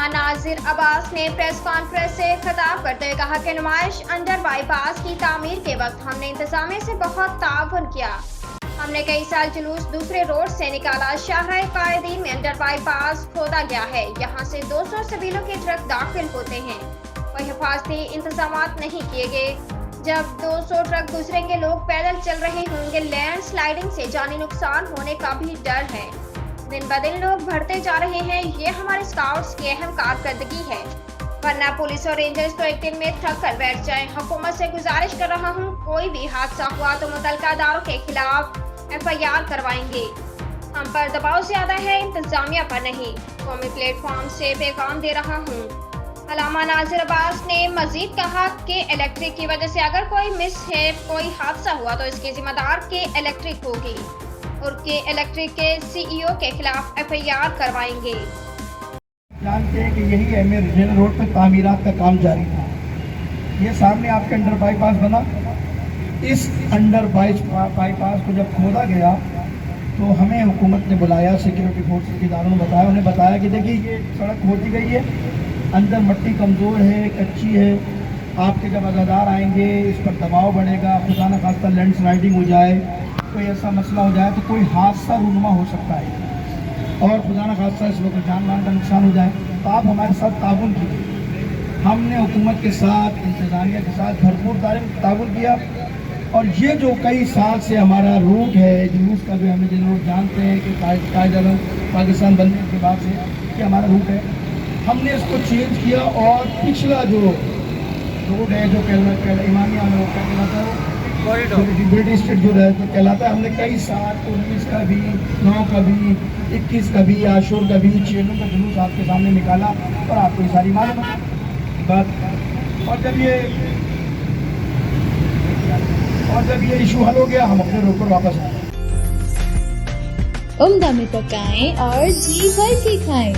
علامہ ناظر عباس نے press conference سے خطاب کرتے ہوئے کہا کہ نمائش انڈر بائی پاس کی تعمیر کے وقت ہم نے انتظامیہ سے بہت تعاون کیا۔ ہم نے کئی سال جلوس دوسرے روڈ سے نکالا۔ شاہراہ قائدین میں انڈر بائی پاس کھودا گیا ہے، یہاں سے 200 سبیلوں کے ٹرک داخل ہوتے ہیں، کوئی حفاظتی انتظامات نہیں کیے گئے۔ جب 200 ٹرک گزریں گے، لوگ پیدل چل رہے ہوں گے، لینڈ سلائیڈنگ سے جانی نقصان ہونے کا بھی ڈر ہے۔ دن بدن لوگ بڑھتے جا رہے ہیں، یہ ہمارے اسکاؤٹس کی اہم کارکردگی ہے، ورنہ پولیس اور رینجرز تو ایک دن میں تھک کر بیٹھ جائیں۔ حکومت سے گزارش کر رہا ہوں، کوئی بھی حادثہ ہوا تو متعلقہ اداروں کے خلاف FIR کروائیں گے۔ ہم پر دباؤ زیادہ ہے، انتظامیہ پر نہیں۔ قومی پلیٹ فارم سے پیغام دے رہا ہوں۔ علامہ ناظر عباس نے مزید کہا کہ الیکٹرک کی وجہ سے اگر کوئی مس ہے، کوئی حادثہ ہوا تو اس کی ذمہ دار کے الیکٹرک ہوگی اور کے الیکٹرک کے CEO کے خلاف FIR کروائیں گے۔ جانتے ہیں کہ یہی اہمیت ریجنل روڈ پہ تعمیرات کا کام جاری تھا۔ یہ سامنے آپ کا انڈر بائی پاس بنا، اس انڈر بائی پاس کو جب کھودا گیا تو ہمیں حکومت نے بلایا، سیکیورٹی فورسز کے اداروں نے بتایا، انہیں بتایا کہ دیکھیے یہ سڑک کھودی گئی ہے، اندر مٹی کمزور ہے، کچی ہے، آپ کے جب عزادار آئیں گے اس پر دباؤ بڑھے گا، خدا نہ خواستہ لینڈ سلائیڈنگ ہو جائے، کوئی ایسا مسئلہ ہو جائے تو کوئی حادثہ رونما ہو سکتا ہے اور خدا نہ خواستہ اس وقت جان مال کا نقصان ہو جائے، تو آپ ہمارے ساتھ تعاون کیجیے۔ ہم نے حکومت کے ساتھ، انتظامیہ کے ساتھ بھرپور تعاون کیا، اور یہ جو کئی سال سے ہمارا روٹ ہے جلوس کا، جو ہمیں جن روٹ جانتے ہیں کہ قائد اعظم پاکستان بننے کے بعد سے یہ ہمارا روٹ ہے، ہم نے اس کو چینج کیا، اور پچھلا جو روڈ ہے جو امامیہ میں وہ کیا کہلاتا ہے، برٹش اسٹیٹ جو کہلاتا ہے، ہم نے کئی سال 19 کا بھی، 9 کا بھی، 21 کا بھی، عاشور کا بھی، چینوں کا جلوس آپ کے سامنے نکالا، اور آپ کو یہ ساری معلومات بات، اور جب یہ ایشو حل ہو گیا ہم اپنے روڈ پر واپس آئے۔ عمدہ میں پکائیں اور جی بھر کے کھائیں۔